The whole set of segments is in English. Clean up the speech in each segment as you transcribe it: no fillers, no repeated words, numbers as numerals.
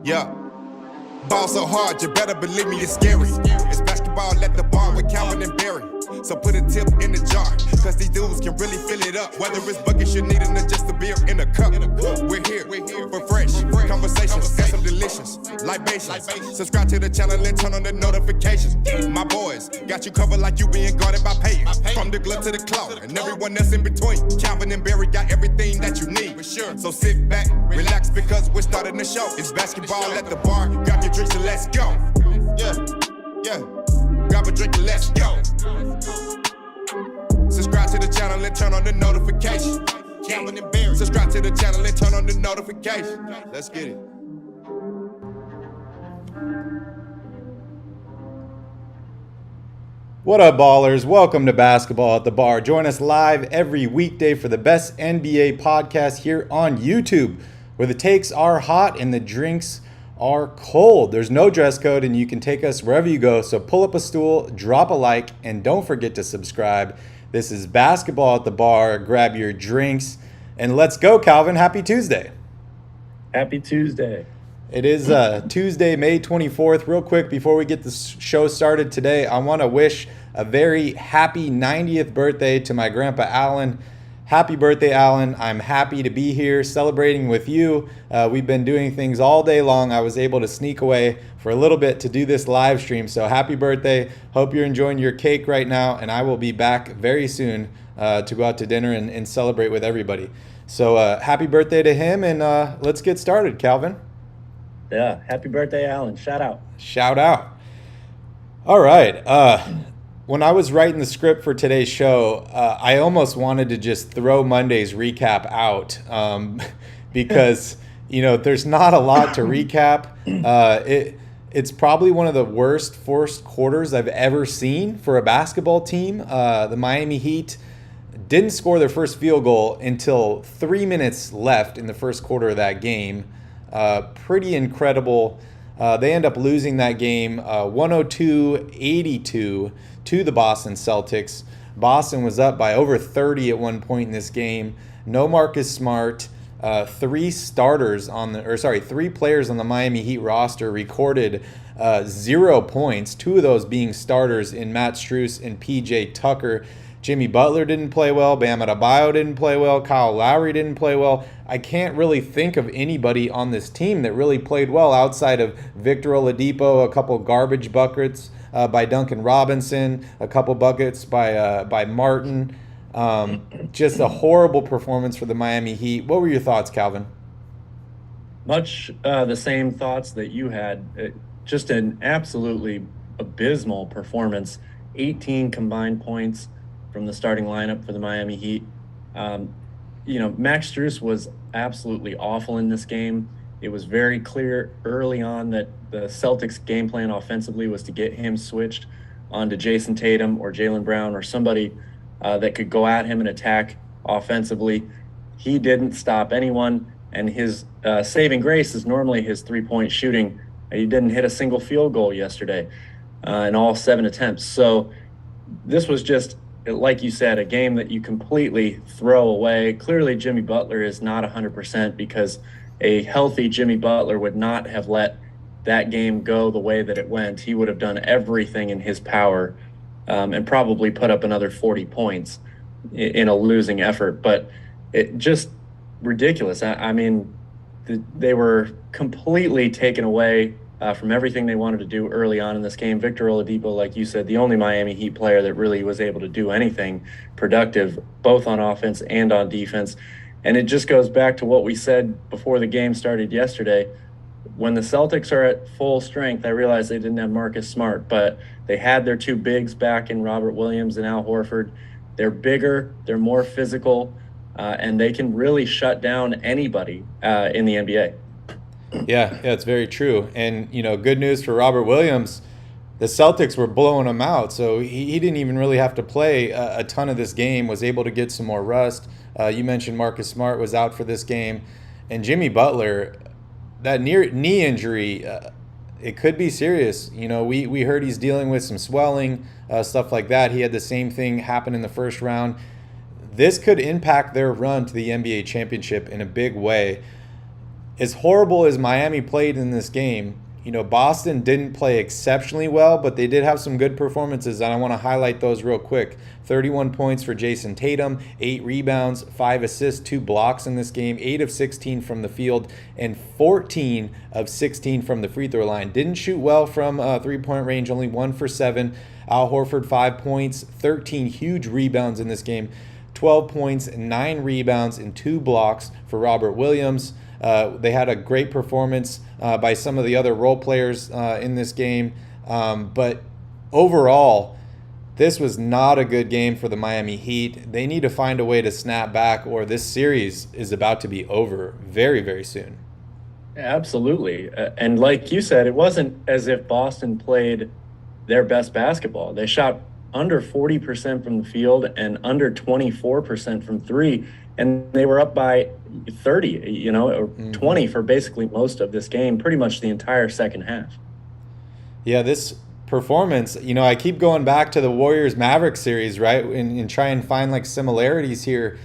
Yeah. Ball so hard, you better believe me, it's scary. It's basketball at the bar with Calvin and Barry. So put a tip in the jar, cause these dudes can really fill it up. Whether it's buckets you need or just a beer in a cup. We're here for fresh conversations and some delicious libations. Subscribe to the channel and turn on the notifications. My boys got you covered like you being guarded by Peyton. From the glove to the claw and everyone else in between. Calvin and Barry got everything that you need. So sit back, relax, because we're starting the show. It's basketball at the bar. Grab your drinks and let's go. Yeah. Grab a drink and let's go. Subscribe to the channel and turn on the notification. Calvin and Barry. Subscribe to the channel and turn on the notification. Let's get it. What up, ballers? Welcome to Basketball at the Bar. Join us live every weekday for the best NBA podcast here on YouTube, where the takes are hot and the drinks are cold. There's no dress code and you can take us wherever you go. So pull up a stool, drop a like, and don't forget to subscribe. This is Basketball at the Bar. Grab your drinks and let's go, Calvin. Happy Tuesday. Happy Tuesday. It is Tuesday, May 24th. Real quick, before we get the show started today, I want to wish a very happy 90th birthday to my grandpa, Alan. Happy birthday, Alan. I'm happy to be here celebrating with you. We've been doing things all day long. I was able to sneak away for a little bit to do this live stream. So happy birthday. Hope you're enjoying your cake right now. And I will be back very soon to go out to dinner and celebrate with everybody. So happy birthday to him. And let's get started, Calvin. Yeah, happy birthday, Alan. Shout out. Shout out. All right. When I was writing the script for today's show, I almost wanted to just throw Monday's recap out because, there's not a lot to recap. It's probably one of the worst first quarters I've ever seen for a basketball team. The Miami Heat didn't score their first field goal until 3 minutes left in the first quarter of that game. Pretty incredible. They end up losing that game 102-82 to the Boston Celtics. Boston was up by over 30 at one point in this game. No Marcus Smart. Three players on the Miami Heat roster recorded 0 points, 2 of those being starters in Matt Strus and PJ Tucker. Jimmy Butler didn't play well. Bam Adebayo didn't play well. Kyle Lowry didn't play well. I can't really think of anybody on this team that really played well outside of Victor Oladipo, a couple garbage buckets by Duncan Robinson, a couple buckets by Martin. Just a horrible performance for the Miami Heat. What were your thoughts, Calvin? Much the same thoughts that you had. Just an absolutely abysmal performance. 18 combined points from the starting lineup for the Miami Heat. Max Strus was absolutely awful in this game. It was very clear early on that the Celtics' game plan offensively was to get him switched onto Jason Tatum or Jaylen Brown or somebody that could go at him and attack offensively. He didn't stop anyone, and his saving grace is normally his three-point shooting. He didn't hit a single field goal yesterday in all 7 attempts. So this was just, like you said, a game that you completely throw away. Clearly, Jimmy Butler is not 100% because a healthy Jimmy Butler would not have let that game go the way that it went. He would have done everything in his power and probably put up another 40 points in a losing effort. But it just ridiculous. I mean, they were completely taken away from everything they wanted to do early on in this game. Victor Oladipo, like you said, the only Miami Heat player that really was able to do anything productive, both on offense and on defense. And it just goes back to what we said before the game started yesterday. When the Celtics are at full strength, I realize they didn't have Marcus Smart, but they had their 2 bigs back in Robert Williams and Al Horford. They're bigger, they're more physical, and they can really shut down anybody in the NBA. Yeah, it's very true. And, good news for Robert Williams, the Celtics were blowing him out, so he didn't even really have to play a ton of this game, was able to get some more rest. You mentioned Marcus Smart was out for this game. And Jimmy Butler, that knee injury, it could be serious. We heard he's dealing with some swelling, stuff like that. He had the same thing happen in the first round. This could impact their run to the NBA championship in a big way. As horrible as Miami played in this game, Boston didn't play exceptionally well, but they did have some good performances, and I want to highlight those real quick. 31 points for Jason Tatum, 8 rebounds, 5 assists, 2 blocks in this game, 8 of 16 from the field, and 14 of 16 from the free throw line. Didn't shoot well from three-point range, only 1 for 7. Al Horford, 5 points, 13 huge rebounds in this game, 12 points, 9 rebounds, and 2 blocks for Robert Williams. They had a great performance by some of the other role players in this game. But overall, this was not a good game for the Miami Heat. They need to find a way to snap back, or this series is about to be over very, very soon. Absolutely. And like you said, it wasn't as if Boston played their best basketball. They shot under 40% from the field and under 24% from three. And they were up by 30, or 20 for basically most of this game, pretty much the entire second half. Yeah, this performance, I keep going back to the Warriors-Mavericks series, right, and try and find similarities here.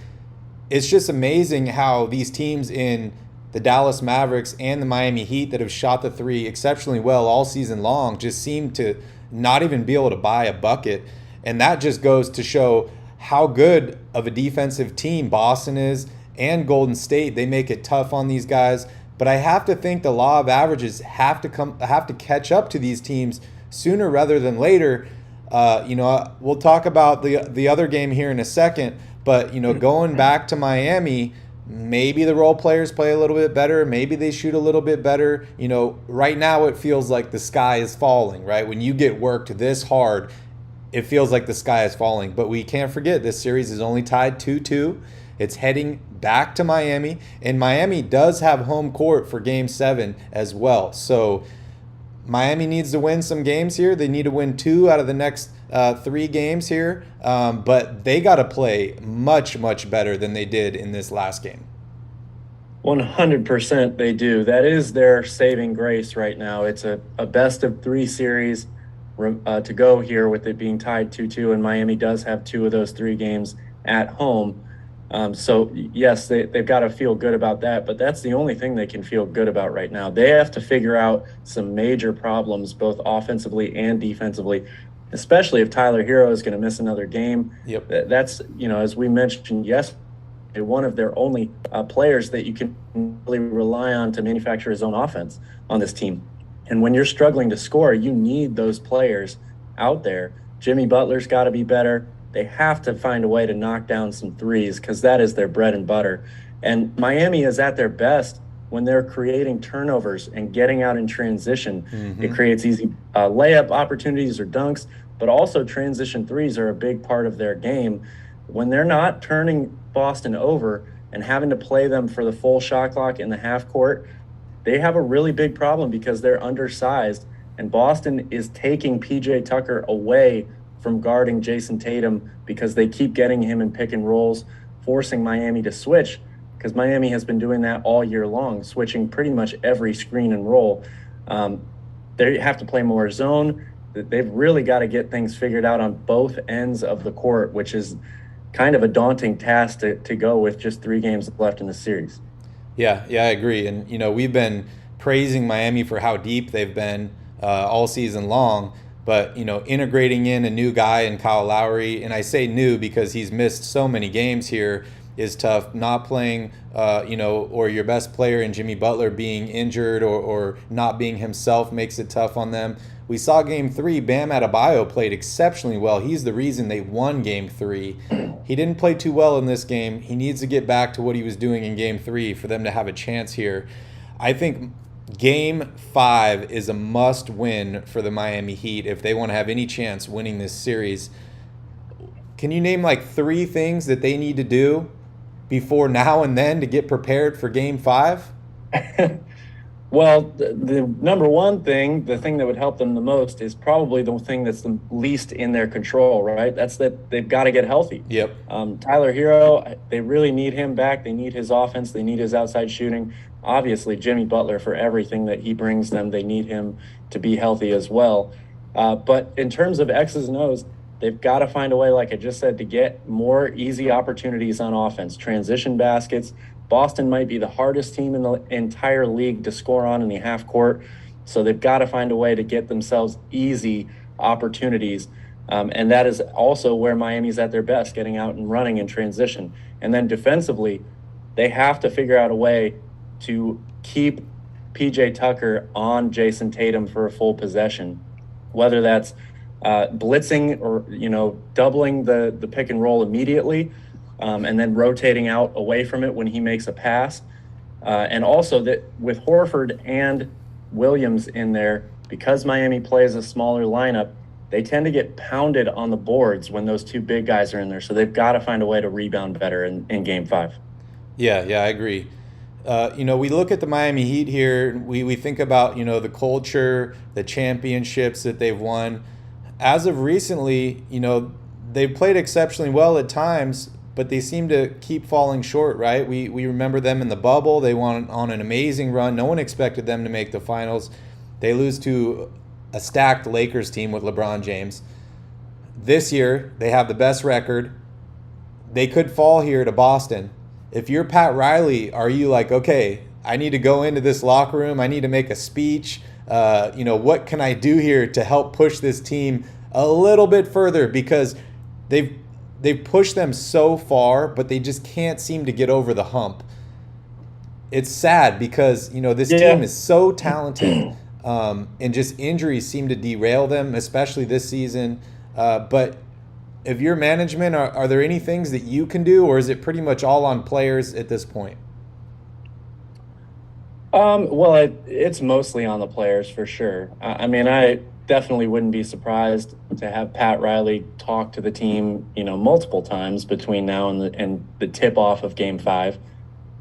It's just amazing how these teams in the Dallas Mavericks and the Miami Heat that have shot the three exceptionally well all season long just seem to not even be able to buy a bucket. And that just goes to show how good of a defensive team Boston is, and Golden State. They make it tough on these guys. But I have to think the law of averages have to catch up to these teams sooner rather than later. We'll talk about the other game here in a second. But going back to Miami, maybe the role players play a little bit better. Maybe they shoot a little bit better. Right now it feels like the sky is falling. Right, when you get worked this hard, it feels like the sky is falling. But we can't forget this series is only tied 2-2. It's heading back to Miami, and Miami does have home court for Game 7 as well. So Miami needs to win some games here. They need to win 2 out of the next 3 games here, but they got to play much, much better than they did in this last game. 100% they do. That is their saving grace right now. It's a best of 3 series to go here with it being tied 2-2, and Miami does have 2 of those 3 games at home. So yes, they've got to feel good about that, but that's the only thing they can feel good about right now. They have to figure out some major problems, both offensively and defensively, especially if Tyler Hero is going to miss another game. Yep. That's, as we mentioned yesterday, one of their only players that you can really rely on to manufacture his own offense on this team. And when you're struggling to score, you need those players out there. Jimmy Butler's got to be better. They have to find a way to knock down some threes because that is their bread and butter. And Miami is at their best when they're creating turnovers and getting out in transition. Mm-hmm. It creates easy layup opportunities or dunks, but also transition threes are a big part of their game. When they're not turning Boston over and having to play them for the full shot clock in the half court, they have a really big problem because they're undersized, and Boston is taking PJ Tucker away from guarding Jason Tatum because they keep getting him in pick and rolls, forcing Miami to switch, because Miami has been doing that all year long, switching pretty much every screen and roll. They have to play more zone. They've really got to get things figured out on both ends of the court, which is kind of a daunting task to go with just 3 games left in the series. Yeah, I agree. And, we've been praising Miami for how deep they've been all season long. But, integrating in a new guy in Kyle Lowry, and I say new because he's missed so many games here, is tough. Not playing, or your best player in Jimmy Butler being injured or not being himself makes it tough on them. We saw Game 3, Bam Adebayo played exceptionally well. He's the reason they won Game 3. He didn't play too well in this game. He needs to get back to what he was doing in Game 3 for them to have a chance here. I think Game 5 is a must-win for the Miami Heat if they want to have any chance winning this series. Can you name 3 things that they need to do before now and then to get prepared for Game 5? Well, the number one thing, the thing that would help them the most is probably the thing that's the least in their control, right? That's that they've got to get healthy. Yep. Tyler Hero, they really need him back. They need his offense. They need his outside shooting. obviously Jimmy Butler for everything that he brings them. They need him to be healthy as well. But in terms of X's and O's, they've got to find a way, like I just said, to get more easy opportunities on offense, transition baskets. Boston might be the hardest team in the entire league to score on in the half court. So they've got to find a way to get themselves easy opportunities. And that is also where Miami's at their best, getting out and running in transition. And then defensively, they have to figure out a way to keep PJ Tucker on Jason Tatum for a full possession, whether that's blitzing or, doubling the pick and roll immediately, and then rotating out away from it when he makes a pass. And also that with Horford and Williams in there, because Miami plays a smaller lineup, they tend to get pounded on the boards when those two big guys are in there. So they've got to find a way to rebound better in Game 5. Yeah, I agree. We look at the Miami Heat here. We think about, the culture, the championships that they've won. As of recently, they've played exceptionally well at times, but they seem to keep falling short, right? We remember them in the bubble. They went on an amazing run. No one expected them to make the finals. They lose to a stacked Lakers team with LeBron James. This year, they have the best record. They could fall here to Boston. If you're Pat Riley, are you like, okay, I need to go into this locker room, I need to make a speech, what can I do here to help push this team a little bit further? Because they've pushed them so far, but they just can't seem to get over the hump. It's sad because, this team is so talented, and just injuries seem to derail them, especially this season. But if you're management, are there any things that you can do, or is it pretty much all on players at this point? Well, it's mostly on the players for sure. I definitely wouldn't be surprised to have Pat Riley talk to the team, multiple times between now and the tip-off of Game 5.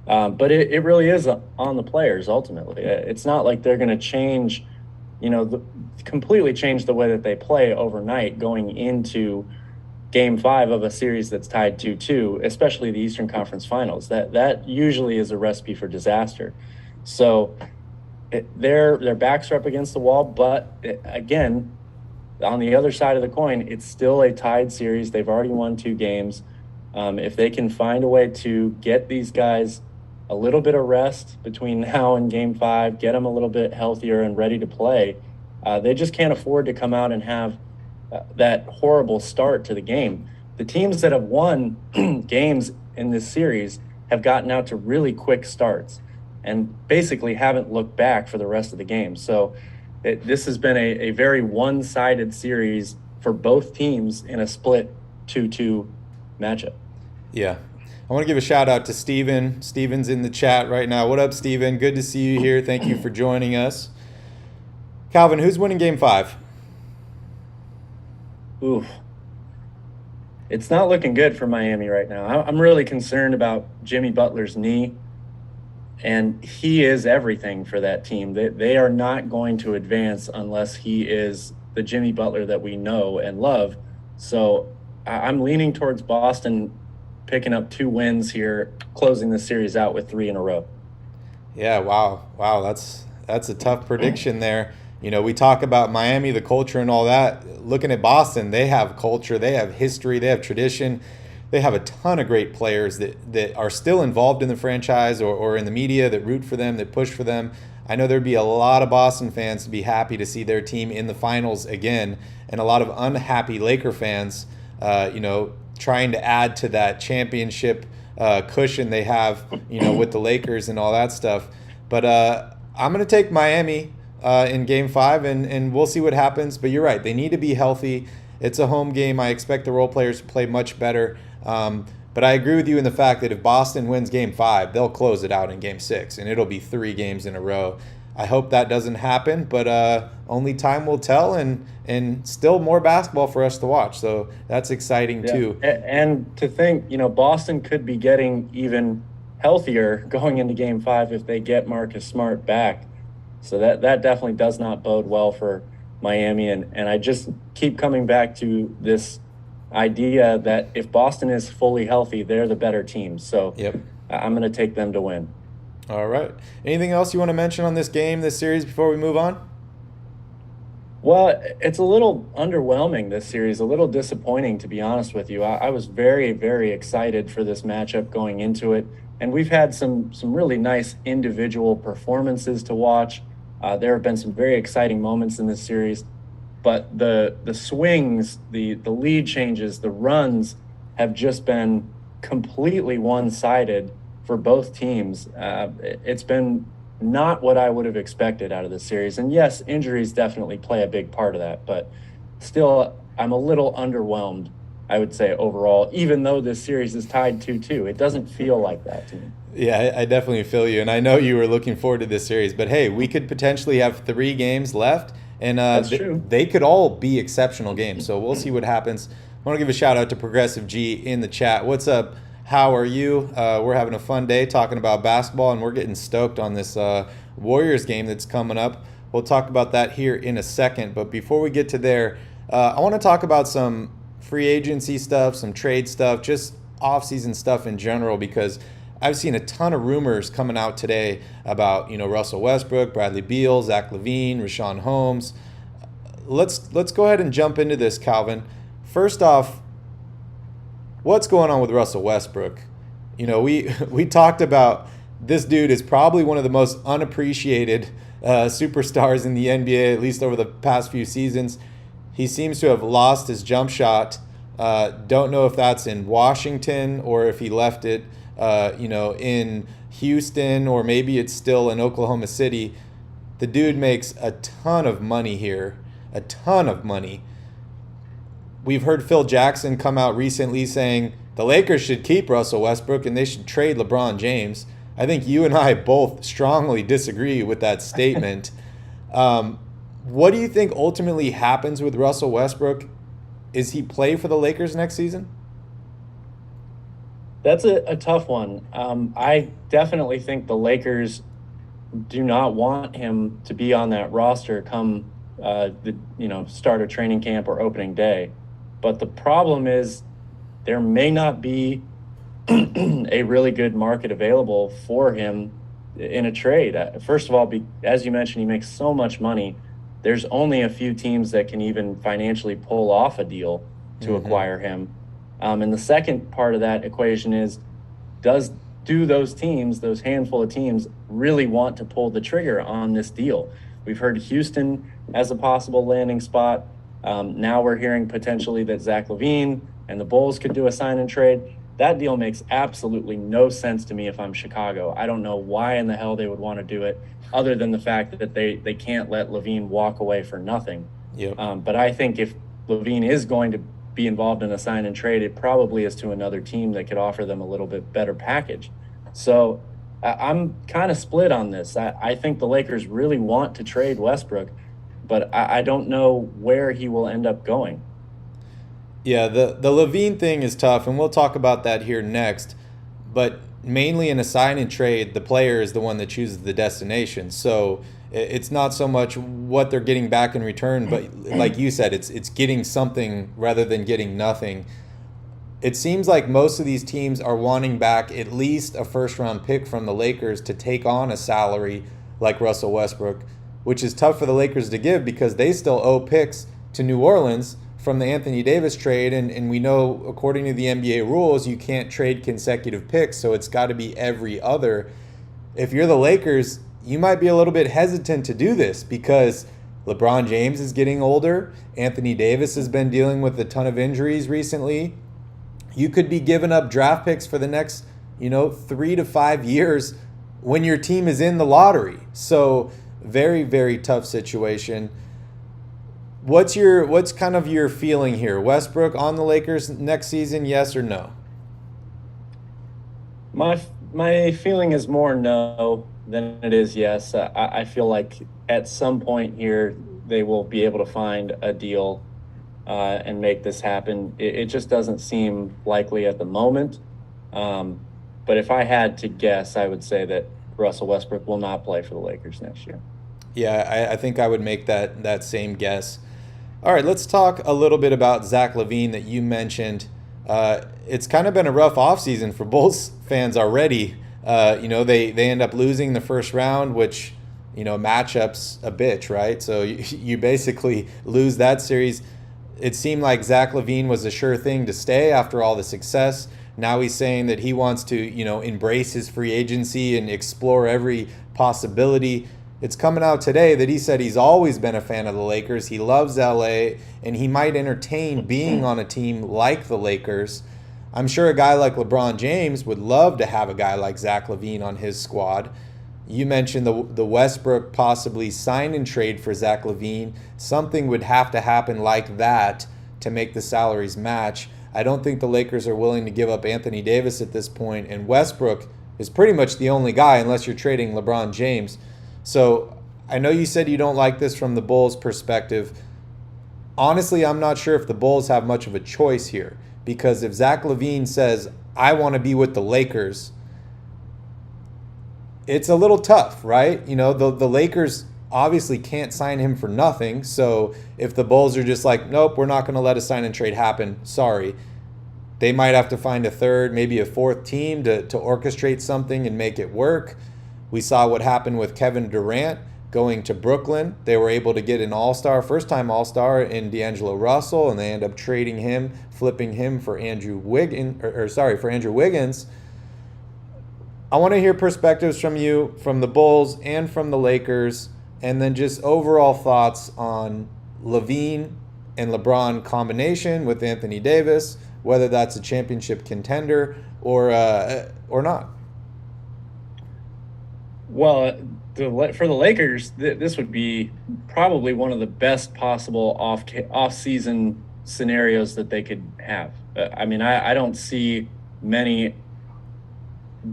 But it really is on the players ultimately. It's not like they're going to change, completely change the way that they play overnight going into Game 5 of a series that's tied 2-2, especially the Eastern Conference Finals. That usually is a recipe for disaster. So their backs are up against the wall, but again, on the other side of the coin, it's still a tied series. They've already won 2 games. If they can find a way to get these guys a little bit of rest between now and Game 5, get them a little bit healthier and ready to play, they just can't afford to come out and have that horrible start to the game. The teams that have won games in this series have gotten out to really quick starts and basically haven't looked back for the rest of the game. So this has been a very one-sided series for both teams in a split 2-2 matchup. Yeah. I want to give a shout out to Steven. Steven's in the chat right now. What up, Steven? Good to see you here. Thank you for joining us. Calvin, who's winning Game 5? Oof. It's not looking good for Miami right now. I'm really concerned about Jimmy Butler's knee, and he is everything for that team. They are not going to advance unless he is the Jimmy Butler that we know and love. So I'm leaning towards Boston picking up 2 wins here, closing the series out with 3 in a row. Yeah, wow, that's a tough prediction there. We talk about Miami, the culture and all that. Looking at Boston, they have culture, they have history, they have tradition. They have a ton of great players that are still involved in the franchise or in the media that root for them, that push for them. I know there'd be a lot of Boston fans to be happy to see their team in the finals again, and a lot of unhappy Laker fans, trying to add to that championship cushion they have, with the Lakers and all that stuff. But I'm going to take Miami in Game 5, and we'll see what happens. But you're right. They need to be healthy. It's a home game. I expect the role players to play much better. But I agree with you in the fact that if Boston wins Game 5, they'll close it out in Game 6, and it'll be 3 games in a row. I hope that doesn't happen, but only time will tell, and still more basketball for us to watch. So that's exciting too. And to think, Boston could be getting even healthier going into Game 5 if they get Marcus Smart back. So that definitely does not bode well for Miami. And I just keep coming back to this idea that if Boston is fully healthy, they're the better team. So yep. I'm going to take them to win. All right. Anything else you want to mention on this game, this series, before we move on? Well, it's a little underwhelming, this series, a little disappointing, to be honest with you. I was very, very excited for this matchup going into it. And we've had some really nice individual performances to watch. There have been some very exciting moments in this series, but the swings, the lead changes, the runs have just been completely one-sided for both teams. It's been not what I would have expected out of this series. And yes, injuries definitely play a big part of that, but still, I'm a little underwhelmed, I would say, overall, even though this series is tied 2-2. It doesn't feel like that to me. Yeah, I definitely feel you. And I know you were looking forward to this series, but hey, we could potentially have 3 games left, and That's true. they could all be exceptional games. So we'll see what happens. I want to give a shout out to Progressive G in the chat. What's up? How are you? We're having a fun day talking about basketball, and we're getting stoked on this Warriors game that's coming up. We'll talk about that here in a second. But before we get to there, I want to talk about some free agency stuff, some trade stuff, just off-season stuff in general, because I've seen a ton of rumors coming out today about, Russell Westbrook, Bradley Beal, Zach LaVine, Richaun Holmes. Let's go ahead and jump into this, Calvin. First off, what's going on with Russell Westbrook? We talked about this dude is probably one of the most unappreciated superstars in the NBA, at least over the past few seasons. He seems to have lost his jump shot. Don't know if that's in Washington or if he left it, in Houston, or maybe it's still in Oklahoma City. The dude makes a ton of money here, a ton of money. We've heard Phil Jackson come out recently saying the Lakers should keep Russell Westbrook and they should trade LeBron James. I think you and I both strongly disagree with that statement. What do you think ultimately happens with Russell Westbrook? Is he play for the Lakers next season? That's a tough one. I definitely think the Lakers do not want him to be on that roster come start of training camp or opening day. But the problem is there may not be a really good market available for him in a trade. First of all, as you mentioned, he makes so much money. There's only a few teams that can even financially pull off a deal to acquire him. And the second part of that equation is, do those teams, those handful of teams, really want to pull the trigger on this deal? We've heard Houston as a possible landing spot. Now we're hearing potentially that Zach LaVine and the Bulls could do a sign and trade. That deal makes absolutely no sense to me if I'm Chicago. I don't know why in the hell they would want to do it, other than the fact that they can't let LaVine walk away for nothing. Yep. But I think if LaVine is going to be involved in a sign and trade, it probably is to another team that could offer them a little bit better package. So I'm kind of split on this. I think the Lakers really want to trade Westbrook, but I don't know where he will end up going. Yeah, the LaVine thing is tough, and we'll talk about that here next. But mainly in a sign and trade, the player is the one that chooses the destination. So it's not so much what they're getting back in return, but like you said, it's getting something rather than getting nothing. It seems like most of these teams are wanting back at least a first-round pick from the Lakers to take on a salary like Russell Westbrook, which is tough for the Lakers to give because they still owe picks to New Orleans from the Anthony Davis trade, and we know according to the NBA rules you can't trade consecutive picks, so it's got to be every other. If you're the Lakers, you might be a little bit hesitant to do this because LeBron James is getting older. Anthony Davis has been dealing with a ton of injuries recently. You could be giving up draft picks for the next 3 to 5 years when your team is in the lottery. So very, very tough situation. What's kind of your feeling here? Westbrook on the Lakers next season, yes or no? My feeling is more no than it is yes. I feel like at some point here they will be able to find a deal and make this happen. It just doesn't seem likely at the moment. But if I had to guess, I would say that Russell Westbrook will not play for the Lakers next year. Yeah, I think I would make that same guess. All right, let's talk a little bit about Zach LaVine that you mentioned. It's kind of been a rough offseason for Bulls fans already. They end up losing the first round, which, matchups a bitch, right? So you basically lose that series. It seemed like Zach LaVine was a sure thing to stay after all the success. Now he's saying that he wants to, embrace his free agency and explore every possibility. It's coming out today that he said he's always been a fan of the Lakers. He loves LA, and he might entertain being on a team like the Lakers. I'm sure a guy like LeBron James would love to have a guy like Zach LaVine on his squad. You mentioned the Westbrook possibly sign and trade for Zach LaVine. Something would have to happen like that to make the salaries match. I don't think the Lakers are willing to give up Anthony Davis at this point, and Westbrook is pretty much the only guy unless you're trading LeBron James. So I know you said you don't like this from the Bulls' perspective. Honestly, I'm not sure if the Bulls have much of a choice here, because if Zach LaVine says, I want to be with the Lakers, it's a little tough, right? The Lakers obviously can't sign him for nothing. So if the Bulls are just like, nope, we're not going to let a sign and trade happen, sorry, they might have to find a third, maybe a fourth team to orchestrate something and make it work. We saw what happened with Kevin Durant going to Brooklyn. They were able to get an all-star, first-time all-star in D'Angelo Russell, and they end up trading him, flipping him for Andrew Wiggins. I want to hear perspectives from you, from the Bulls and from the Lakers, and then just overall thoughts on LaVine and LeBron combination with Anthony Davis, whether that's a championship contender or not. Well, for the Lakers, this would be probably one of the best possible off-season scenarios that they could have. I don't see many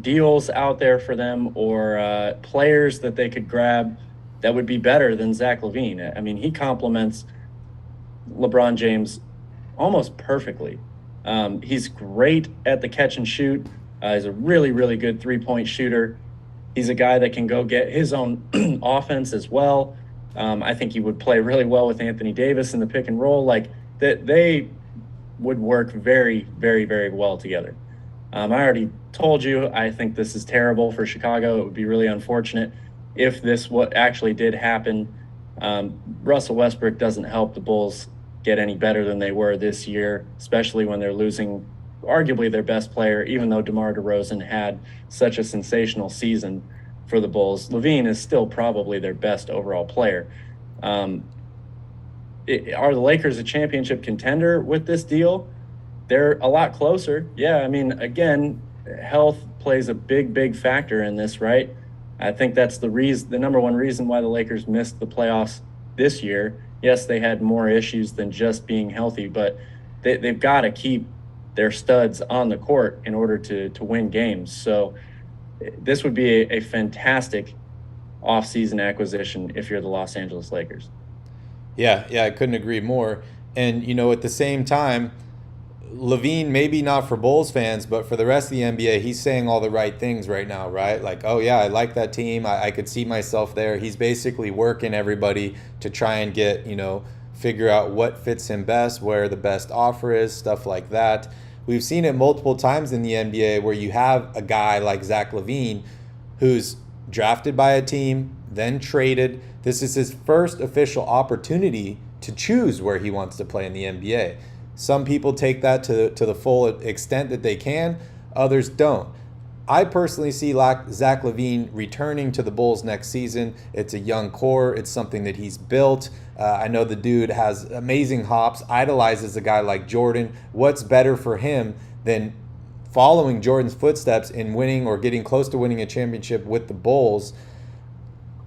deals out there for them or players that they could grab that would be better than Zach LaVine. He complements LeBron James almost perfectly. He's great at the catch and shoot. He's a really, really good three-point shooter. He's a guy that can go get his own offense as well. I think he would play really well with Anthony Davis in the pick and roll. They would work very, very, very well together. I already told you, I think this is terrible for Chicago. It would be really unfortunate if this what actually did happen. Russell Westbrook doesn't help the Bulls get any better than they were this year, especially when they're losing arguably their best player, even though DeMar DeRozan had such a sensational season for the Bulls. LaVine is still probably their best overall player. Are the Lakers a championship contender with this deal? They're a lot closer. Yeah, again, health plays a big, big factor in this, right? I think that's the number one reason why the Lakers missed the playoffs this year. Yes, they had more issues than just being healthy, but they've got to keep their studs on the court in order to win games. So this would be a fantastic offseason acquisition if you're the Los Angeles Lakers. Yeah, I couldn't agree more. And, at the same time, LaVine, maybe not for Bulls fans, but for the rest of the NBA, he's saying all the right things right now, right? Like, oh, yeah, I like that team. I could see myself there. He's basically working everybody to try and get, figure out what fits him best, where the best offer is, stuff like that. We've seen it multiple times in the NBA where you have a guy like Zach LaVine who's drafted by a team, then traded. This is his first official opportunity to choose where he wants to play in the NBA. Some people take that to the full extent that they can. Others don't. I personally see Zach LaVine returning to the Bulls next season. It's a young core. It's something that he's built. I know the dude has amazing hops, idolizes a guy like Jordan. What's better for him than following Jordan's footsteps in winning or getting close to winning a championship with the Bulls?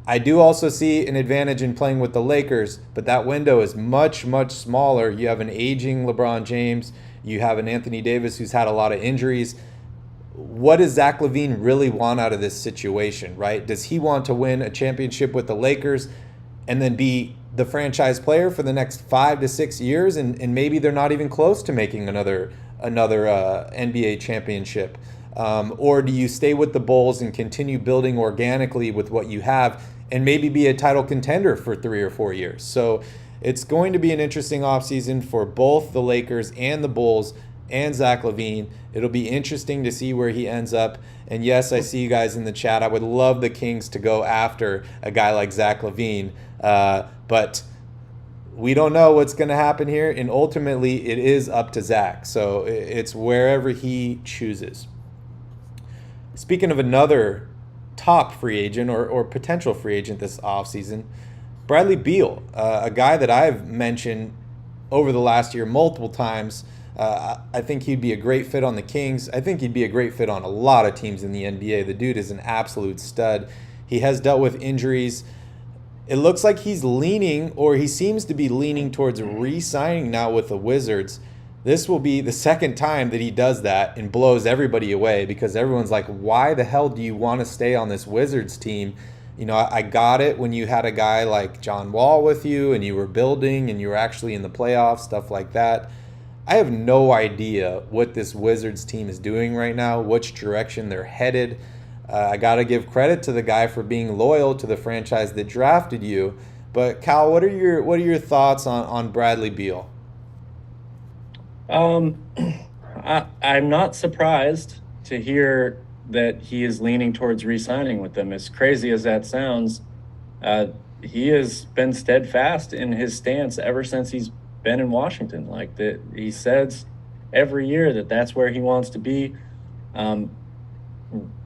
I do also see an advantage in playing with the Lakers, but that window is much, much smaller. You have an aging LeBron James. You have an Anthony Davis who's had a lot of injuries. What does Zach LaVine really want out of this situation, right? Does he want to win a championship with the Lakers and then be the franchise player for the next 5 to 6 years, and maybe they're not even close to making another NBA championship? Or do you stay with the Bulls and continue building organically with what you have and maybe be a title contender for 3 or 4 years? So it's going to be an interesting offseason for both the Lakers and the Bulls. and Zach LaVine. It'll be interesting to see where he ends up. And yes, I see you guys in the chat. I would love the Kings to go after a guy like Zach LaVine, but we don't know what's going to happen here. And ultimately, it is up to Zach. So it's wherever he chooses. Speaking of another top free agent or potential free agent this offseason, Bradley Beal, a guy that I've mentioned over the last year multiple times. I think he'd be a great fit on the Kings. I think he'd be a great fit on a lot of teams in the NBA. The dude is an absolute stud. He has dealt with injuries. It looks like he's leaning, or he seems to be leaning towards re-signing now with the Wizards. This will be the second time that he does that and blows everybody away, because everyone's like, why the hell do you want to stay on this Wizards team? You know, I got it when you had a guy like John Wall with you and you were building and you were actually in the playoffs, stuff like that. I have no idea what this Wizards team is doing right now, which direction they're headed. I got to give credit to the guy for being loyal to the franchise that drafted you. But Cal, what are your thoughts on Bradley Beal? I'm not surprised to hear that he is leaning towards re-signing with them. As crazy as that sounds, he has been steadfast in his stance ever since he's been in Washington. Like that, he says every year that that's where he wants to be.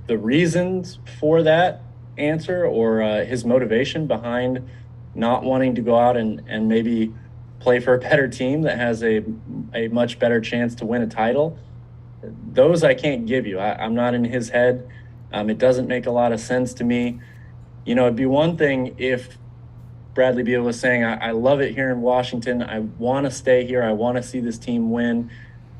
The reasons for that answer, or his motivation behind not wanting to go out and maybe play for a better team that has a much better chance to win a title, those I can't give you. I'm not in his head. It doesn't make a lot of sense to me. You know, it'd be one thing if Bradley Beal was saying, I love it here in Washington. I want to stay here. I want to see this team win,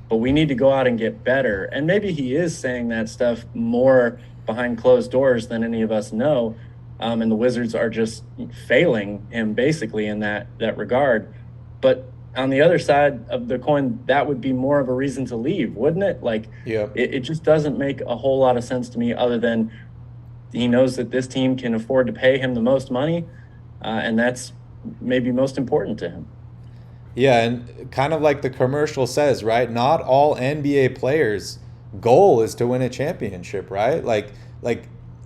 but we need to go out and get better. And maybe he is saying that stuff more behind closed doors than any of us know. And the Wizards are just failing him basically in that regard. But on the other side of the coin, that would be more of a reason to leave, wouldn't it? Like, yeah. It just doesn't make a whole lot of sense to me, other than he knows that this team can afford to pay him the most money. And that's maybe most important to him. Yeah, and kind of like the commercial says, right? Not all NBA players' goal is to win a championship, right? Like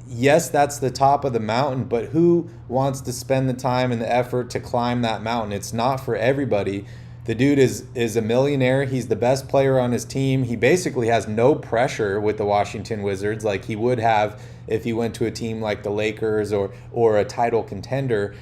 yes, that's the top of the mountain, but who wants to spend the time and the effort to climb that mountain? It's not for everybody. The dude is a millionaire. He's the best player on his team. He basically has no pressure with the Washington Wizards like he would have if he went to a team like the Lakers or a title contender.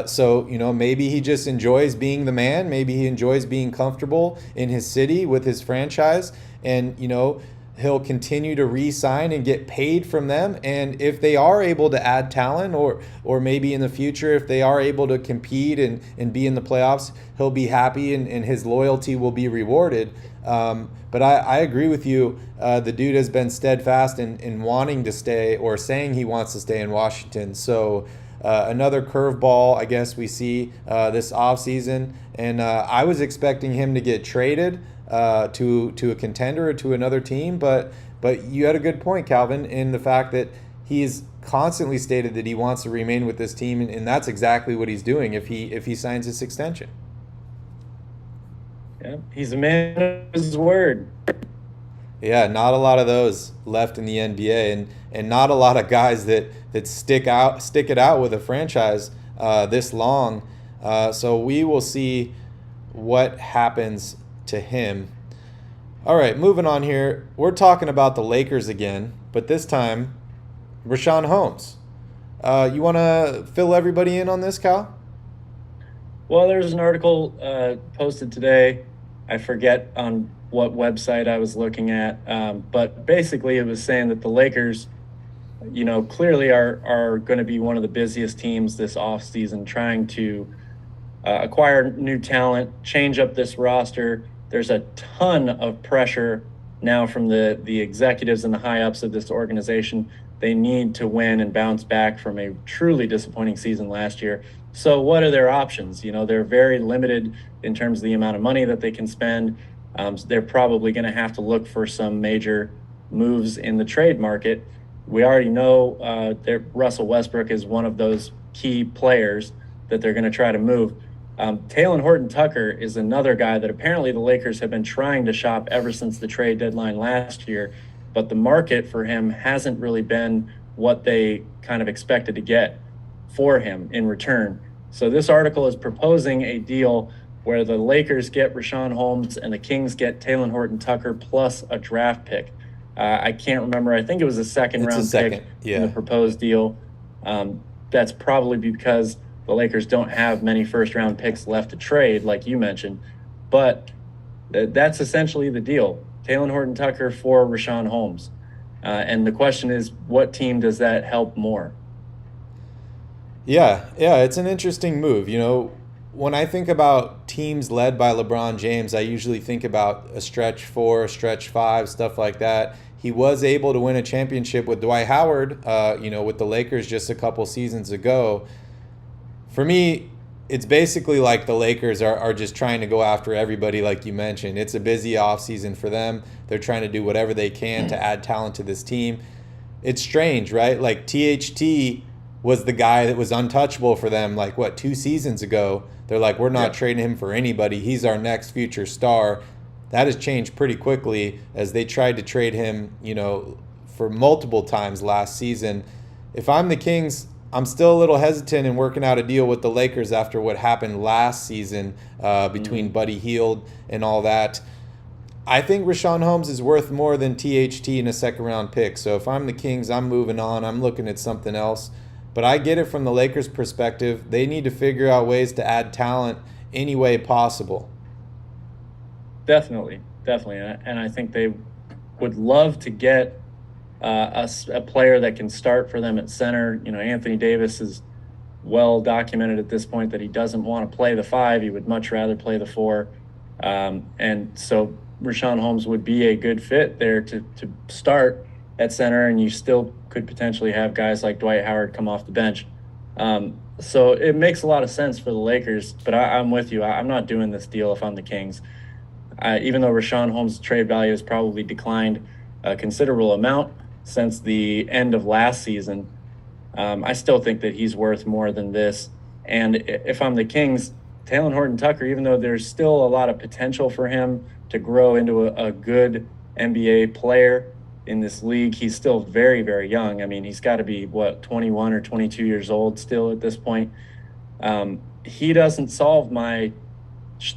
So, you know, maybe he just enjoys being the man. Maybe he enjoys being comfortable in his city with his franchise. And, you know, he'll continue to re-sign and get paid from them. And if they are able to add talent, or maybe in the future, if they are able to compete and be in the playoffs, he'll be happy and his loyalty will be rewarded. But I agree with you. The dude has been steadfast in wanting to stay, or saying he wants to stay in Washington. So another curveball, I guess, we see this offseason. And I was expecting him to get traded to a contender or to another team. But you had a good point, Calvin, in the fact that he's constantly stated that he wants to remain with this team. And that's exactly what he's doing if he signs this extension. Yeah, he's a man of his word. Yeah, not a lot of those left in the NBA, and not a lot of guys that stick it out with a franchise this long. So we will see what happens to him. All right, moving on here. We're talking about the Lakers again, but this time, Richaun Holmes. You want to fill everybody in on this, Cal? Well, there's an article posted today. I forget on what website I was looking at, but basically it was saying that the Lakers, you know, clearly are going to be one of the busiest teams this offseason, trying to acquire new talent, change up this roster. There's a ton of pressure now from the executives and the high-ups of this organization. They need to win and bounce back from a truly disappointing season last year. So what are their options? You know, they're very limited in terms of the amount of money that they can spend. So they're probably going to have to look for some major moves in the trade market. We already know that Russell Westbrook is one of those key players that they're going to try to move. Talen Horton-Tucker is another guy that apparently the Lakers have been trying to shop ever since the trade deadline last year, but the market for him hasn't really been what they kind of expected to get for him in return. So this article is proposing a deal where the Lakers get Richaun Holmes and the Kings get Talen Horton-Tucker plus a draft pick. I can't remember. I think it was a second-round pick in the proposed deal. That's probably because the Lakers don't have many first-round picks left to trade, like you mentioned. But that's essentially the deal. Talen Horton-Tucker for Richaun Holmes. And the question is, what team does that help more? Yeah, it's an interesting move. You know, when I think about teams led by LeBron James, I usually think about a stretch 4, stretch 5, stuff like that. He was able to win a championship with Dwight Howard, with the Lakers just a couple seasons ago. For me, it's basically like the Lakers are just trying to go after everybody, like you mentioned. It's a busy offseason for them. They're trying to do whatever they can to add talent to this team. It's strange, right? Like THT was the guy that was untouchable for them, 2 seasons ago. They're like, we're not trading him for anybody. He's our next future star. That has changed pretty quickly as they tried to trade him, for multiple times last season. If I'm the Kings, I'm still a little hesitant in working out a deal with the Lakers after what happened last season between Buddy Hield and all that. I think Richaun Holmes is worth more than THT in a second-round pick. So if I'm the Kings, I'm moving on. I'm looking at something else. But I get it from the Lakers' perspective. They need to figure out ways to add talent any way possible. Definitely. And I think they would love to get a player that can start for them at center. Anthony Davis is well documented at this point that he doesn't want to play the 5. He would much rather play the 4. And so Richaun Holmes would be a good fit there to start at center, and you still could potentially have guys like Dwight Howard come off the bench. So it makes a lot of sense for the Lakers, but I'm with you. I'm not doing this deal if I'm the Kings. Even though Richaun Holmes' trade value has probably declined a considerable amount since the end of last season, I still think that he's worth more than this. And if I'm the Kings, Talen Horton-Tucker, even though there's still a lot of potential for him to grow into a good NBA player in this league, he's still very, very young. I mean, he's got to be, 21 or 22 years old still at this point. He doesn't solve my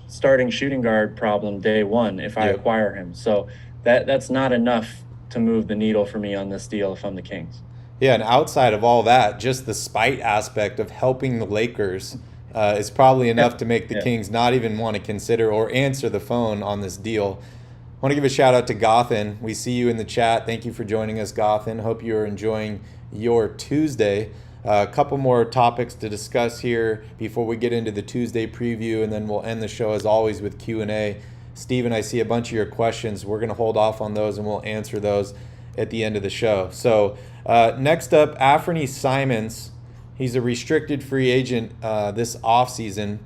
starting shooting guard problem day one if I acquire him. So that's not enough to move the needle for me on this deal if I'm the Kings. Yeah, and outside of all that, just the spite aspect of helping the Lakers is probably enough to make the Kings not even want to consider or answer the phone on this deal. I want to give a shout out to Gothen. We see you in the chat. Thank you for joining us, Gothen. Hope you're enjoying your Tuesday. A couple more topics to discuss here before we get into the Tuesday preview, and then we'll end the show as always with Q&A. Steven, I see a bunch of your questions. We're going to hold off on those, and we'll answer those at the end of the show. So next up, Anfernee Simons. He's a restricted free agent this offseason.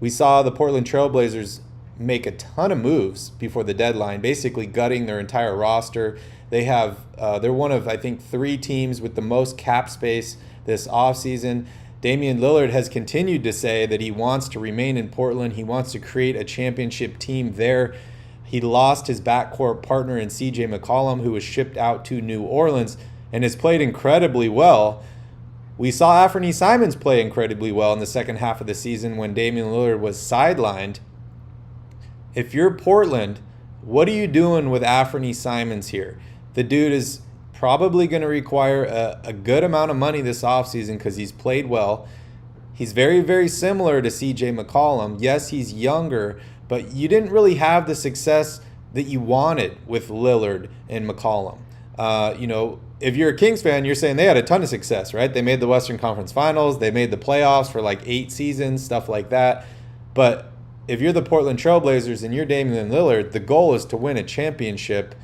We saw the Portland Trailblazers make a ton of moves before the deadline, basically gutting their entire roster. They're one of, I think, 3 teams with the most cap space this offseason. Damian Lillard has continued to say that he wants to remain in Portland. He wants to create a championship team there. He lost his backcourt partner in CJ McCollum, who was shipped out to New Orleans and has played incredibly well. We saw Anfernee Simons play incredibly well in the second half of the season when Damian Lillard was sidelined. If you're Portland, what are you doing with Anfernee Simons here? The dude is probably going to require a good amount of money this offseason because he's played well. He's very, very similar to CJ McCollum. Yes, he's younger, but you didn't really have the success that you wanted with Lillard and McCollum. If you're a Kings fan, you're saying they had a ton of success, right? They made the Western Conference Finals. They made the playoffs for 8 seasons, stuff like that. But if you're the Portland Trailblazers and you're Damian Lillard, the goal is to win a championship.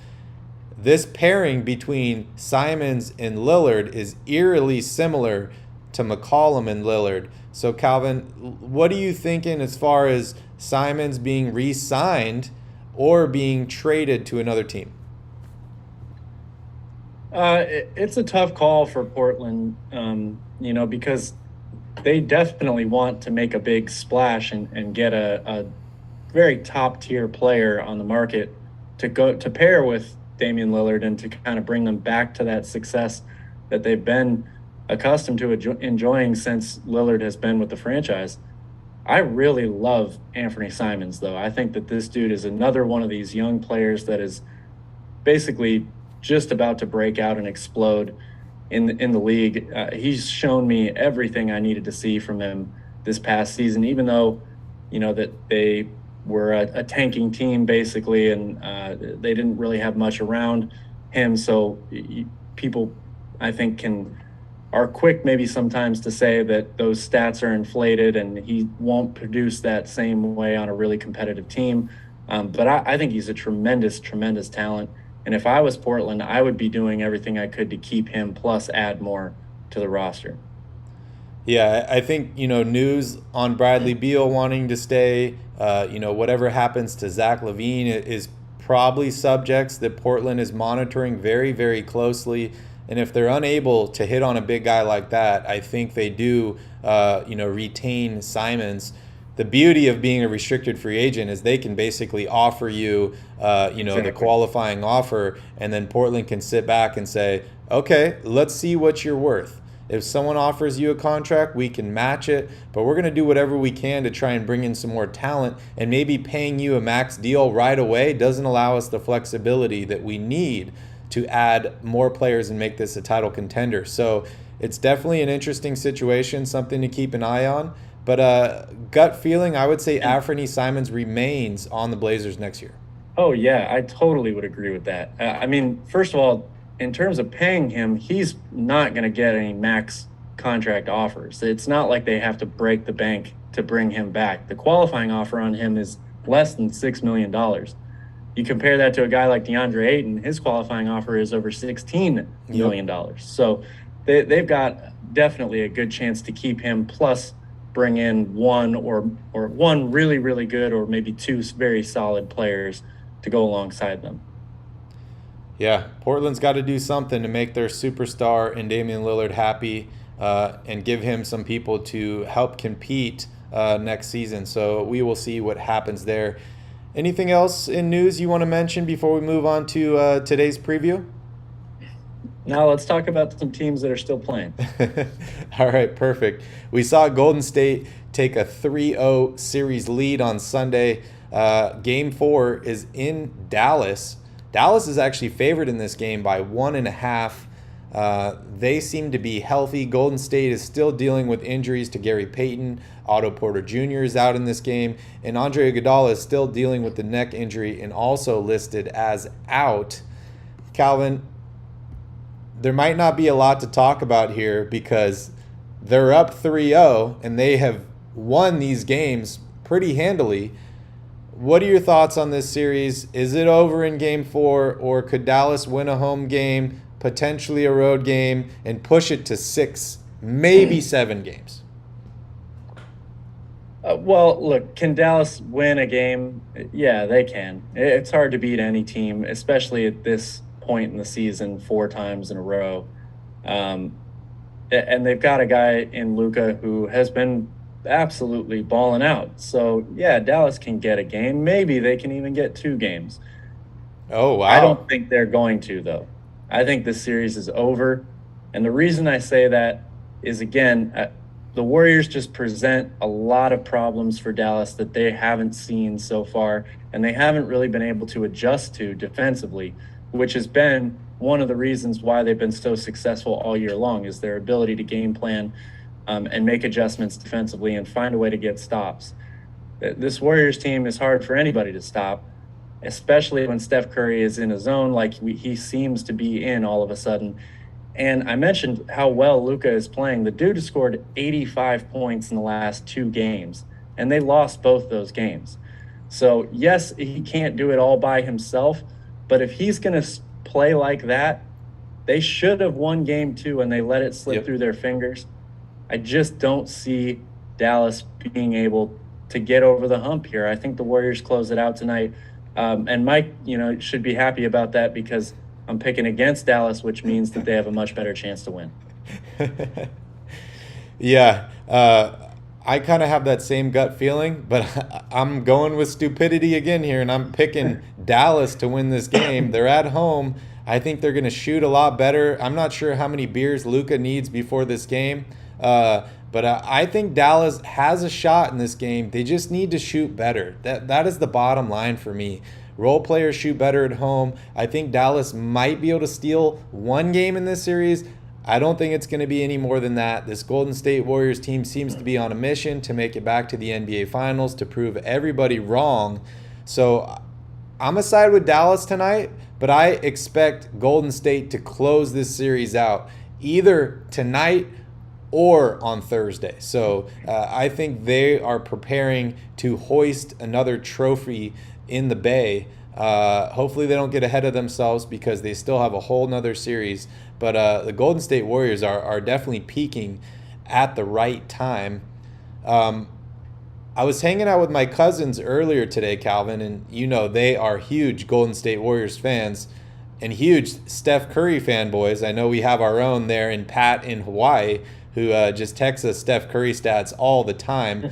This pairing between Simons and Lillard is eerily similar to McCollum and Lillard. So, Calvin, what are you thinking as far as Simons being re-signed or being traded to another team? It's a tough call for Portland, because they definitely want to make a big splash and get a very top tier player on the market to go to pair with Damian Lillard and to kind of bring them back to that success that they've been accustomed to enjoying since Lillard has been with the franchise. I really love Anfernee Simons, though. I think that this dude is another one of these young players that is basically just about to break out and explode in the league. He's shown me everything I needed to see from him this past season, even though, that they were a tanking team basically, and they didn't really have much around him. So people, I think, are quick maybe sometimes to say that those stats are inflated and he won't produce that same way on a really competitive team. But I think he's a tremendous, tremendous talent. And if I was Portland, I would be doing everything I could to keep him plus add more to the roster. Yeah, I think, news on Bradley Beal wanting to stay, whatever happens to Zach LaVine is probably subjects that Portland is monitoring very, very closely. And if they're unable to hit on a big guy like that, I think they do, retain Simons. The beauty of being a restricted free agent is they can basically offer you, Exactly. the qualifying offer, and then Portland can sit back and say, okay, let's see what you're worth. If someone offers you a contract, we can match it, but we're going to do whatever we can to try and bring in some more talent, and maybe paying you a max deal right away doesn't allow us the flexibility that we need to add more players and make this a title contender. So it's definitely an interesting situation, something to keep an eye on. But gut feeling, I would say Anfernee Simons remains on the Blazers next year. Oh, yeah, I totally would agree with that. I mean, first of all, in terms of paying him, he's not going to get any max contract offers. It's not like they have to break the bank to bring him back. The qualifying offer on him is less than $6 million. You compare that to a guy like DeAndre Ayton, his qualifying offer is over $16 million. So they've got definitely a good chance to keep him, plus bring in one or one really, really good, or maybe two very solid players to go alongside them. Yeah, Portland's got to do something to make their superstar and Damian Lillard happy and give him some people to help compete next season. So we will see what happens there. Anything else in news you want to mention before we move on to today's preview? Now let's talk about some teams that are still playing. All right, perfect. We saw Golden State take a 3-0 series lead on Sunday. Game 4 is in Dallas. Dallas is actually favored in this game by 1.5. They seem to be healthy. Golden State is still dealing with injuries to Gary Payton. Otto Porter Jr. is out in this game. And Andre Iguodala is still dealing with the neck injury and also listed as out. Calvin, there might not be a lot to talk about here because they're up 3-0 and they have won these games pretty handily. What are your thoughts on this series? Is it over in Game 4, or could Dallas win a home game, potentially a road game, and push it to 6, maybe 7 games? Well, look, can Dallas win a game? Yeah, they can. It's hard to beat any team, especially at this point in the season 4 times in a row. And they've got a guy in Luka who has been absolutely balling out. So, yeah, Dallas can get a game. Maybe they can even get 2 games. Oh, wow. I don't think they're going to, though. I think this series is over. And the reason I say that is, again, the Warriors just present a lot of problems for Dallas that they haven't seen so far, and they haven't really been able to adjust to defensively, which has been one of the reasons why they've been so successful all year long, is their ability to game plan and make adjustments defensively and find a way to get stops. This Warriors team is hard for anybody to stop, especially when Steph Curry is in a zone like he seems to be in all of a sudden. And I mentioned how well Luka is playing. The dude has scored 85 points in the last 2 games, and they lost both those games. So, yes, he can't do it all by himself, but if he's going to play like that, they should have won Game 2 and they let it slip through their fingers. I just don't see Dallas being able to get over the hump here. I think the Warriors close it out tonight. And Mike, should be happy about that because I'm picking against Dallas, which means that they have a much better chance to win. Yeah. I kind of have that same gut feeling, but I'm going with stupidity again here, and I'm picking Dallas to win this game. They're at home. I think they're going to shoot a lot better. I'm not sure how many beers Luka needs before this game, but I think Dallas has a shot in this game. They just need to shoot better. That is the bottom line for me. Role players shoot better at home. I think Dallas might be able to steal one game in this series. I don't think it's going to be any more than that. This Golden State Warriors team seems to be on a mission to make it back to the NBA Finals, to prove everybody wrong. So I'm going to side with Dallas tonight, but I expect Golden State to close this series out either tonight or on Thursday. So I think they are preparing to hoist another trophy in the Bay. Hopefully they don't get ahead of themselves because they still have a whole nother series. But the Golden State Warriors are definitely peaking at the right time. I was hanging out with my cousins earlier today, Calvin, and they are huge Golden State Warriors fans and huge Steph Curry fanboys. I know we have our own there in Pat in Hawaii who just texts us Steph Curry stats all the time.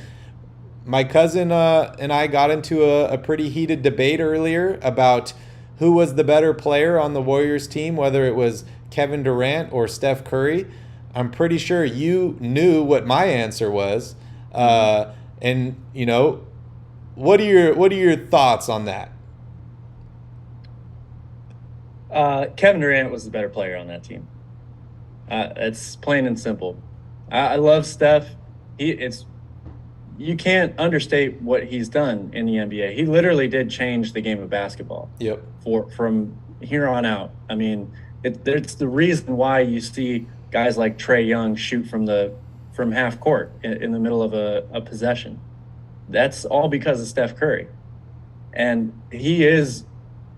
My cousin and I got into a pretty heated debate earlier about who was the better player on the Warriors team, whether it was Kevin Durant or Steph Curry. I'm pretty sure you knew what my answer was. And what are your thoughts on that? Kevin Durant was the better player on that team. It's plain and simple. I love Steph. You can't understate what he's done in the NBA. He literally did change the game of basketball. Yep. From here on out. I mean, it's the reason why you see guys like Trae Young shoot from half court in the middle of a possession. That's all because of Steph Curry. And he is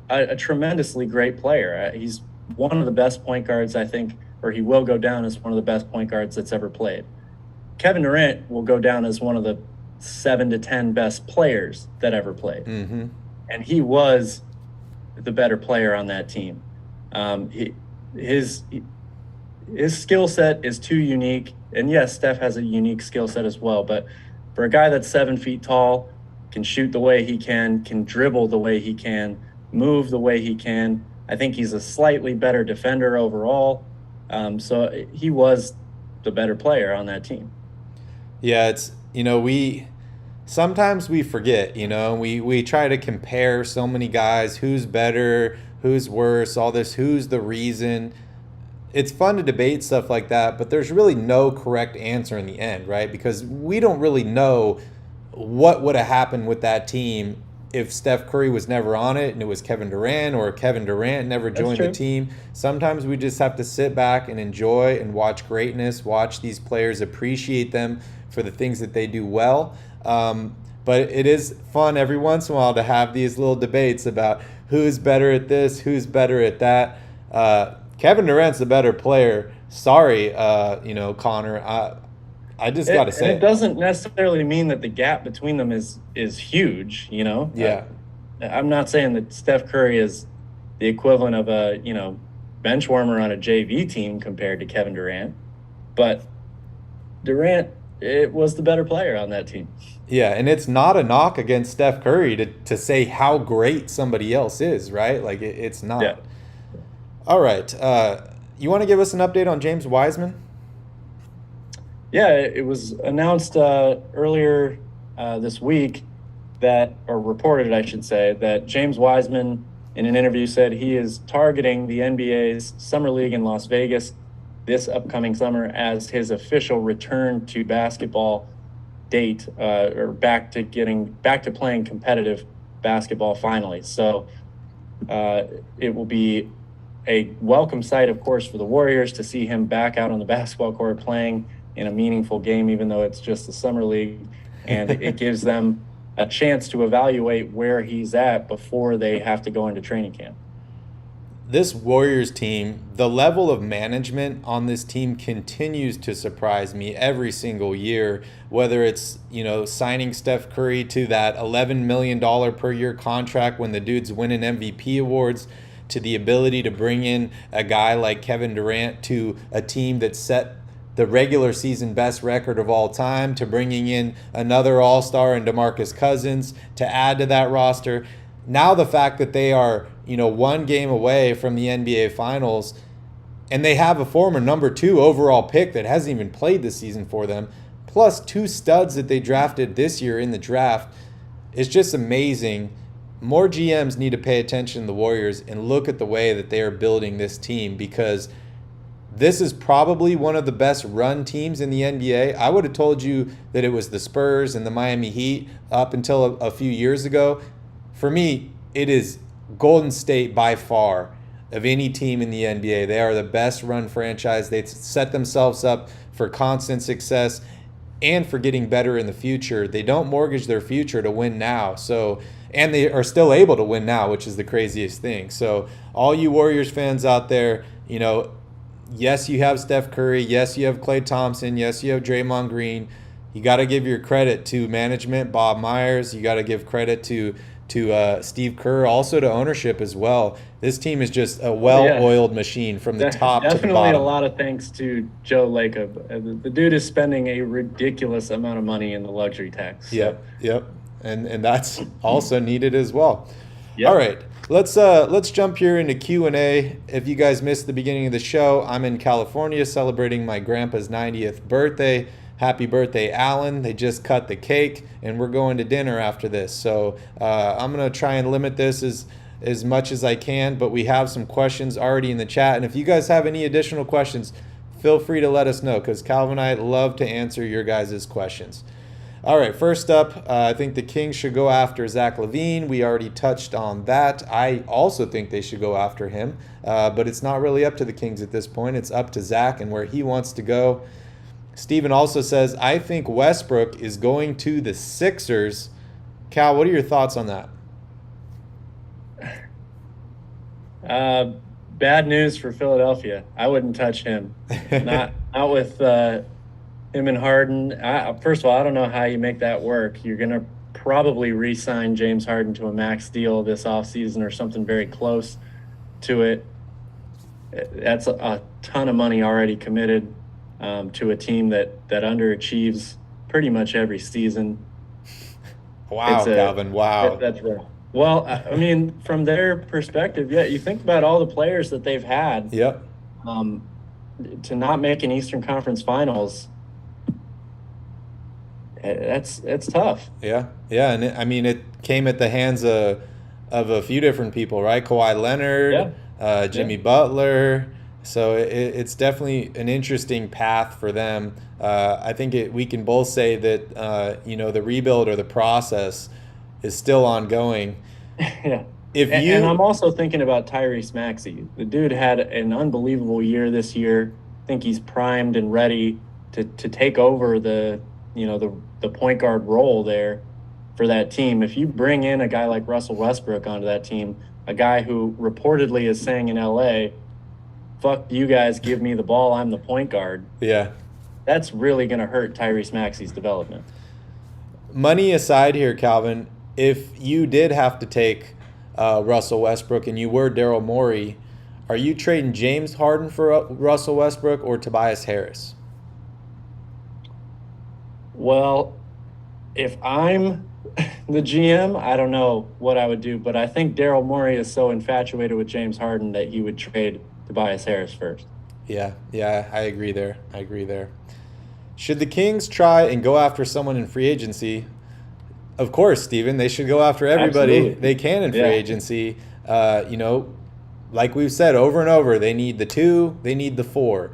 a tremendously great player. He's one of the best point guards, I think, or he will go down as one of the best point guards that's ever played. Kevin Durant will go down as one of the 7 to 10 best players that ever played. Mm-hmm. And he was the better player on that team. His skill set is too unique. And yes, Steph has a unique skill set as well. But for a guy that's 7 feet tall, can shoot the way he can dribble the way he can, move the way he can, I think he's a slightly better defender overall. So he was the better player on that team. Yeah, it's sometimes we forget, we try to compare so many guys, who's better, who's worse, all this, who's the reason. It's fun to debate stuff like that, but there's really no correct answer in the end, right? Because we don't really know what would have happened with that team if Steph Curry was never on it and it was Kevin Durant, or Kevin Durant never joined the team. Sometimes we just have to sit back and enjoy and watch greatness, watch these players, appreciate them for the things that they do well. But it is fun every once in a while to have these little debates about who's better at this, who's better at that. Kevin Durant's the better player. Sorry, Connor. I just got to say it doesn't necessarily mean that the gap between them is huge, Yeah. I'm not saying that Steph Curry is the equivalent of a, bench warmer on a JV team compared to Kevin Durant, but Durant, it was the better player on that team. Yeah, and it's not a knock against Steph Curry to say how great somebody else is, right? Like, it's not. Yeah. All right. You want to give us an update on James Wiseman? Yeah, it was announced earlier this week or reported, I should say, that James Wiseman in an interview said he is targeting the NBA's Summer League in Las Vegas this upcoming summer as his official return to basketball date, or back to playing competitive basketball finally. So it will be a welcome sight, of course, for the Warriors to see him back out on the basketball court playing in a meaningful game, even though it's just the Summer League. And it gives them a chance to evaluate where he's at before they have to go into training camp. This Warriors team, the level of management on this team continues to surprise me every single year, whether it's, signing Steph Curry to that $11 million per year contract when the dude's winning MVP awards, to the ability to bring in a guy like Kevin Durant to a team that set the regular season best record of all time to bringing in another all-star in DeMarcus Cousins to add to that roster. Now the fact that they are, one game away from the NBA Finals, and they have a former number 2 overall pick that hasn't even played this season for them, plus 2 studs that they drafted this year in the draft. It's just amazing. More GMs need to pay attention to the Warriors and look at the way that they are building this team, because this is probably one of the best run teams in the NBA. I would have told you that it was the Spurs and the Miami Heat up until a few years ago. For me, it is Golden State by far of any team in the NBA. They are the best run franchise. They set themselves up for constant success and for getting better in the future. They don't mortgage their future to win now. And they are still able to win now, which is the craziest thing. So all you Warriors fans out there, yes, you have Steph Curry. Yes, you have Klay Thompson. Yes, you have Draymond Green. You got to give your credit to management, Bob Myers. You got to give credit to Steve Kerr, also to ownership as well. This team is just a well-oiled machine from the top to the bottom. Definitely a lot of thanks to Joe Lacob. The dude is spending a ridiculous amount of money in the luxury tax. So. Yep. And that's also needed as well. Yep. All right. Let's jump here into Q&A. If you guys missed the beginning of the show, I'm in California celebrating my grandpa's 90th birthday. Happy birthday, Alan. They just cut the cake, and we're going to dinner after this. So I'm going to try and limit this as much as I can, but we have some questions already in the chat. And if you guys have any additional questions, feel free to let us know, because Calvin and I love to answer your guys' questions. All right, first up, I think the Kings should go after Zach LaVine. We already touched on that. I also think they should go after him, but it's not really up to the Kings at this point. It's up to Zach and where he wants to go. Steven also says, I think Westbrook is going to the Sixers. Cal, what are your thoughts on that? Bad news for Philadelphia. I wouldn't touch him. Not with him and Harden. First of all, I don't know how you make that work. You're going to probably re-sign James Harden to a max deal this offseason or something very close to it. That's a ton of money already committed to a team that underachieves pretty much every season. Wow, Calvin, wow. That's right. Well, I mean, from their perspective, you think about all the players that they've had. Yep. To not make an Eastern Conference Finals, that's tough. Yeah, and it came at the hands of a few different people, right? Kawhi Leonard, Jimmy Butler. So it's definitely an interesting path for them. I think we can both say that the rebuild or the process is still ongoing. Yeah. And I'm also thinking about Tyrese Maxey. The dude had an unbelievable year this year. I think he's primed and ready to take over the point guard role there for that team. If you bring in a guy like Russell Westbrook onto that team, a guy who reportedly is saying in LA, fuck you guys, give me the ball, I'm the point guard. Yeah. That's really going to hurt Tyrese Maxey's development. Money aside here, Calvin, if you did have to take Russell Westbrook and you were Daryl Morey, are you trading James Harden for Russell Westbrook or Tobias Harris? Well, if I'm the GM, I don't know what I would do, but I think Daryl Morey is so infatuated with James Harden that he would trade Tobias Harris first. Yeah, I agree there. Should the Kings try and go after someone in free agency? Of course, Steven, they should go after everybody they can in free agency. Like we've said over and over, they need the 2, they need the 4.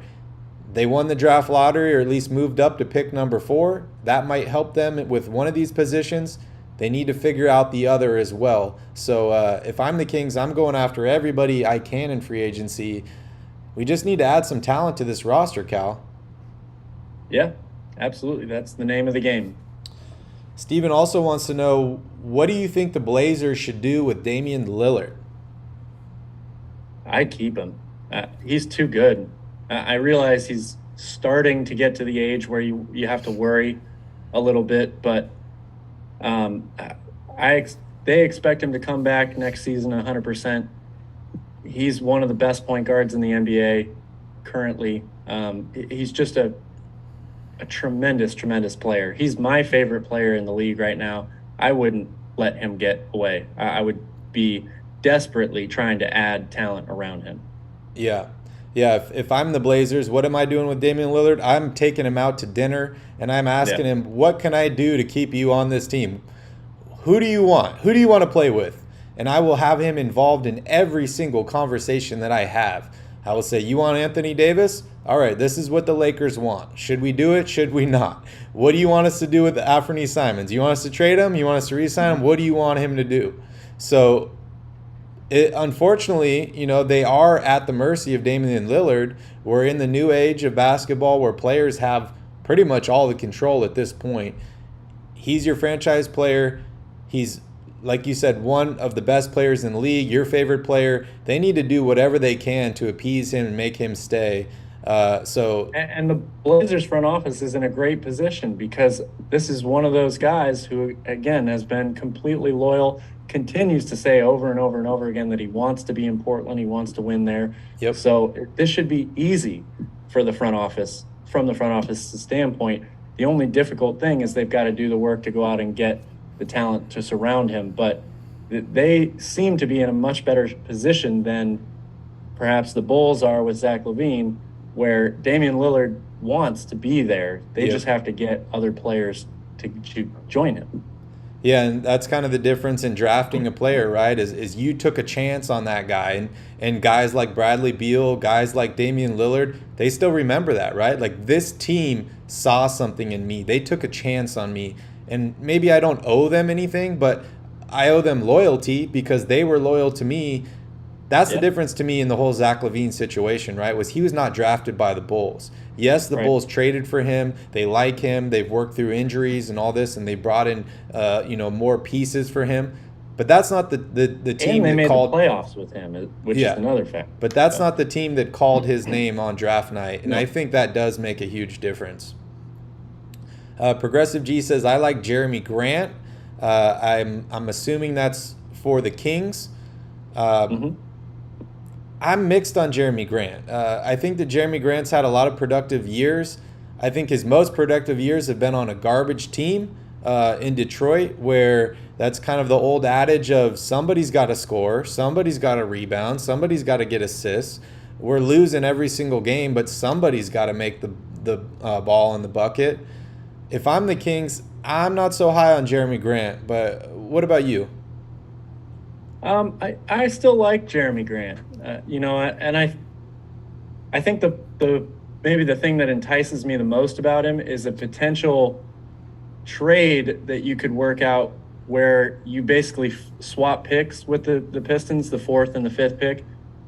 They won the draft lottery, or at least moved up to pick number 4. That might help them with one of these positions. They need to figure out the other as well. So if I'm the Kings, I'm going after everybody I can in free agency. We just need to add some talent to this roster, Cal. Yeah, absolutely. That's the name of the game. Steven also wants to know, what do you think the Blazers should do with Damian Lillard? I'd keep him. He's too good. I realize he's starting to get to the age where you have to worry a little bit, but they expect him to come back next season 100%. He's one of the best point guards in the NBA currently. He's just a a tremendous, tremendous player. He's my favorite player in the league right now. I wouldn't let him get away. I would be desperately trying to add talent around him. Yeah. Yeah, if I'm the Blazers, what am I doing with Damian Lillard? I'm taking him out to dinner, and I'm asking him, what can I do to keep you on this team? Who do you want? Who do you want to play with? And I will have him involved in every single conversation that I have. I will say, you want Anthony Davis? All right, this is what the Lakers want. Should we do it? Should we not? What do you want us to do with Anfernee Simons? You want us to trade him? You want us to re-sign him? What do you want him to do? So unfortunately, they are at the mercy of Damian Lillard. We're in the new age of basketball where players have pretty much all the control at this point. He's your franchise player. He's, like you said, one of the best players in the league, your favorite player. They need to do whatever they can to appease him and make him stay. And the Blazers front office is in a great position because this is one of those guys who, again, has been completely loyal, continues to say over and over and over again that he wants to be in Portland, he wants to win there. Yep. So this should be easy for the front office, from the front office standpoint. The only difficult thing is they've got to do the work to go out and get the talent to surround him. But they seem to be in a much better position than perhaps the Bulls are with Zach LaVine, where Damian Lillard wants to be there. They just have to get other players to join him. Yeah, and that's kind of the difference in drafting a player, right? Is you took a chance on that guy, and guys like Bradley Beal, guys like Damian Lillard, they still remember that, right? Like, this team saw something in me. They took a chance on me, and maybe I don't owe them anything, but I owe them loyalty because they were loyal to me. That's the difference to me in the whole Zach LaVine situation, right? Was he was not drafted by the Bulls. Yes, the Bulls traded for him. They like him. They've worked through injuries and all this, and they brought in, more pieces for him. But that's not the team and they that called the playoffs with him, which is another fact. But that's not the team that called his name on draft night, and I think that does make a huge difference. Progressive G says, I like Jeremy Grant. I'm assuming that's for the Kings. I'm mixed on Jeremy Grant. I think that Jeremy Grant's had a lot of productive years. I think his most productive years have been on a garbage team in Detroit, where that's kind of the old adage of somebody's got to score, somebody's got to rebound, somebody's got to get assists. We're losing every single game, but somebody's got to make the ball in the bucket. If I'm the Kings, I'm not so high on Jeremy Grant, but what about you? I still like Jeremy Grant, and I think the maybe the thing that entices me the most about him is a potential trade that you could work out where you basically swap picks with the Pistons, the 4th and the 5th pick,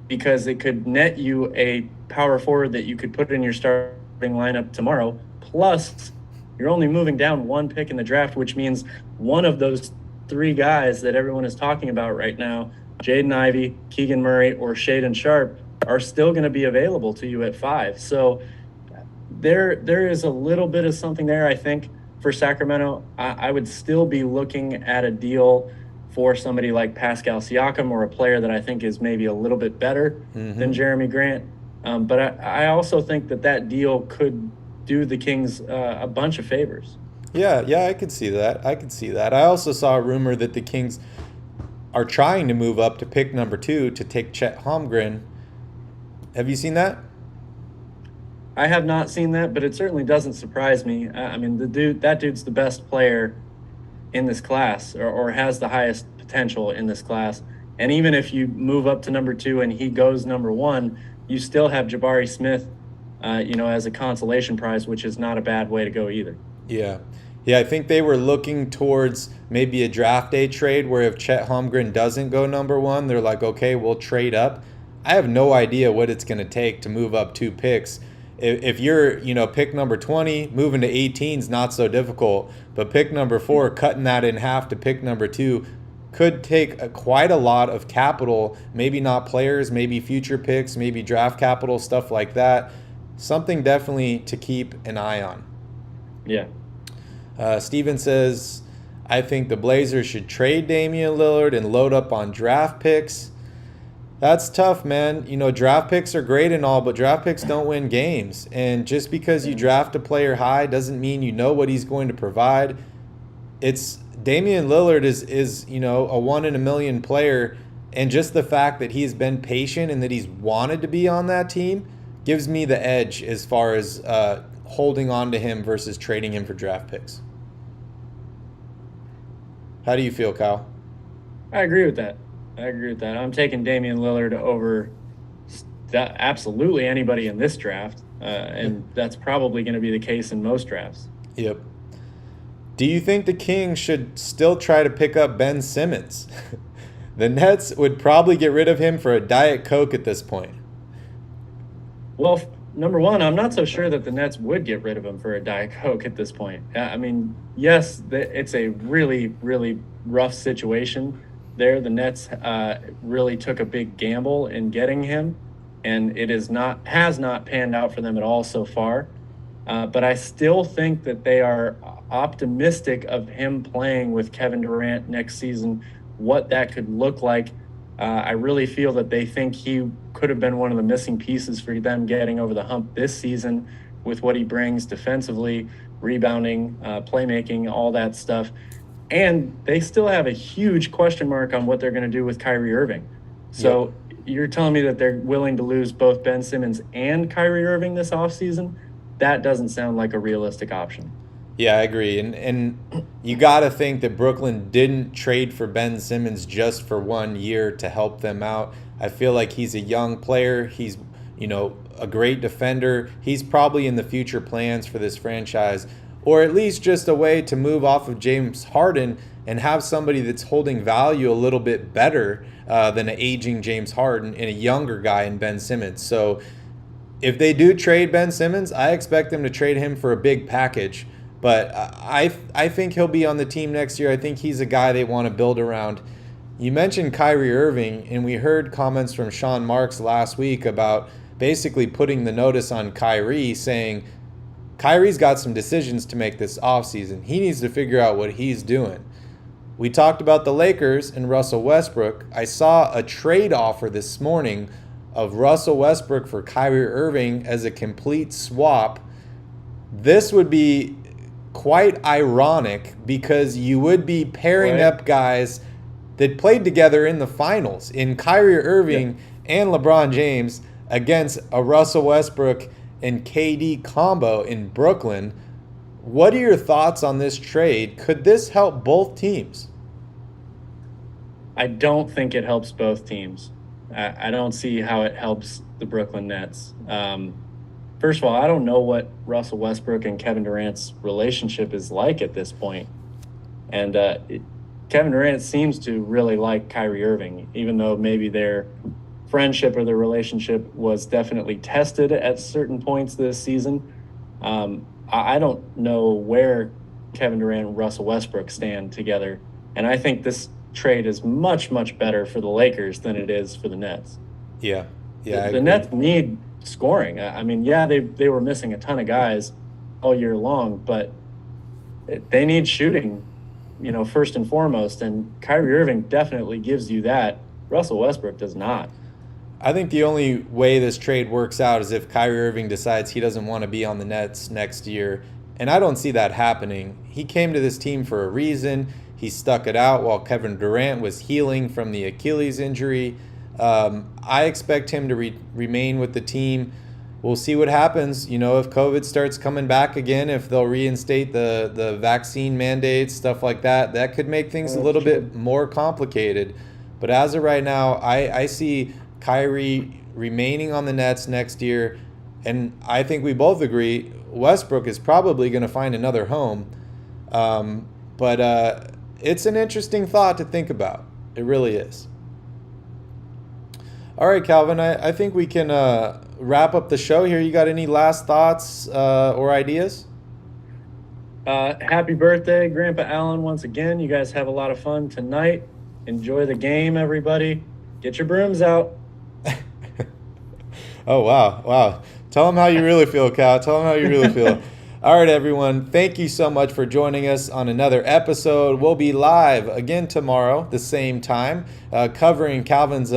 because it could net you a power forward that you could put in your starting lineup tomorrow. Plus, you're only moving down 1 pick in the draft, which means one of those 3 guys that everyone is talking about right now, Jaden Ivey, Keegan Murray, or Shaedon Sharpe, are still going to be available to you at 5. So there is a little bit of something there, I think, for Sacramento. I would still be looking at a deal for somebody like Pascal Siakam, or a player that I think is maybe a little bit better than Jeremy Grant. But I also think that deal could do the Kings a bunch of favors. Yeah, I could see that. I also saw a rumor that the Kings are trying to move up to pick number 2 to take Chet Holmgren. Have you seen that? I have not seen that, but it certainly doesn't surprise me. I mean, that dude's the best player in this class, or has the highest potential in this class. And even if you move up to number 2 and he goes number 1, you still have Jabari Smith, as a consolation prize, which is not a bad way to go either. Yeah, I think they were looking towards maybe a draft day trade where if Chet Holmgren doesn't go number 1, they're like, okay, we'll trade up. I have no idea what it's going to take to move up 2 picks. If you're, pick number 20, moving to 18 is not so difficult. But pick number 4, cutting that in half to pick number 2 could take quite a lot of capital. Maybe not players, maybe future picks, maybe draft capital, stuff like that. Something definitely to keep an eye on. Yeah. Steven says, I think the Blazers should trade Damian Lillard and load up on draft picks. That's tough, man. Draft picks are great and all, but draft picks don't win games. And just because you draft a player high doesn't mean you know what he's going to provide. It's Damian Lillard is a 1 in a million player, and just the fact that he's been patient and that he's wanted to be on that team gives me the edge as far as holding on to him versus trading him for draft picks. How do you feel, Kyle? I agree with that. I'm taking Damian Lillard over absolutely anybody in this draft, and that's probably going to be the case in most drafts. Yep. Do you think the Kings should still try to pick up Ben Simmons? The Nets would probably get rid of him for a Diet Coke at this point. Well, number one, I'm not so sure that the Nets would get rid of him for a Diet Coke at this point. I mean, yes, it's a really, really rough situation there. The Nets really took a big gamble in getting him, and it has not panned out for them at all so far. But I still think that they are optimistic of him playing with Kevin Durant next season, what that could look like. I really feel that they think he could have been one of the missing pieces for them getting over the hump this season with what he brings defensively, rebounding, playmaking, all that stuff. And they still have a huge question mark on what they're going to do with Kyrie Irving. So You're telling me that they're willing to lose both Ben Simmons and Kyrie Irving this offseason? That doesn't sound like a realistic option. Yeah, I agree. And you got to think that Brooklyn didn't trade for Ben Simmons just for 1 year to help them out. I feel like he's a young player. He's, a great defender. He's probably in the future plans for this franchise, or at least just a way to move off of James Harden and have somebody that's holding value a little bit better than an aging James Harden and a younger guy in Ben Simmons. So if they do trade Ben Simmons, I expect them to trade him for a big package. But I think he'll be on the team next year. I think he's a guy they want to build around. You mentioned Kyrie Irving, and we heard comments from Sean Marks last week about basically putting the notice on Kyrie, saying Kyrie's got some decisions to make this offseason. He needs to figure out what he's doing. We talked about the Lakers and Russell Westbrook. I saw a trade offer this morning of Russell Westbrook for Kyrie Irving as a complete swap. This would be quite ironic because you would be pairing up guys that played together in the finals in Kyrie Irving and LeBron James against a Russell Westbrook and KD combo in Brooklyn. What are your thoughts on this trade? Could this help both teams? I don't think it helps both teams. I don't see how it helps the Brooklyn Nets. First of all, I don't know what Russell Westbrook and Kevin Durant's relationship is like at this point. And Kevin Durant seems to really like Kyrie Irving, even though maybe their friendship or their relationship was definitely tested at certain points this season. I don't know where Kevin Durant and Russell Westbrook stand together. And I think this trade is much, much better for the Lakers than it is for the Nets. Yeah. The Nets need scoring. I mean, they were missing a ton of guys all year long, but they need shooting, first and foremost. And Kyrie Irving definitely gives you that. Russell Westbrook does not. I think the only way this trade works out is if Kyrie Irving decides he doesn't want to be on the Nets next year. And I don't see that happening. He came to this team for a reason. He stuck it out while Kevin Durant was healing from the Achilles injury. I expect him to remain with the team. We'll see what happens. If COVID starts coming back again, if they'll reinstate the vaccine mandates, stuff like that, that could make things a little bit more complicated. But as of right now, I see Kyrie remaining on the Nets next year. And I think we both agree Westbrook is probably going to find another home. But it's an interesting thought to think about. It really is. All right, Calvin, I think we can wrap up the show here. You got any last thoughts or ideas? Happy birthday, Grandpa Allen, once again. You guys have a lot of fun tonight. Enjoy the game, everybody. Get your brooms out. Oh, wow. Tell them how you really feel, Cal. Tell them how you really feel. All right, everyone. Thank you so much for joining us on another episode. We'll be live again tomorrow, the same time, covering Calvin's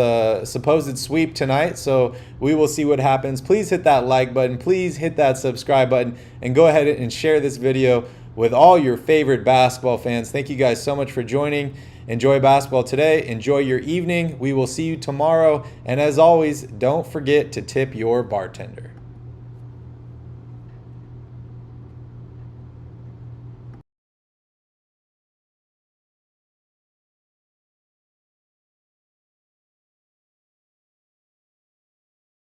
supposed sweep tonight. So we will see what happens. Please hit that like button. Please hit that subscribe button. And go ahead and share this video with all your favorite basketball fans. Thank you guys so much for joining. Enjoy basketball today. Enjoy your evening. We will see you tomorrow. And as always, don't forget to tip your bartender.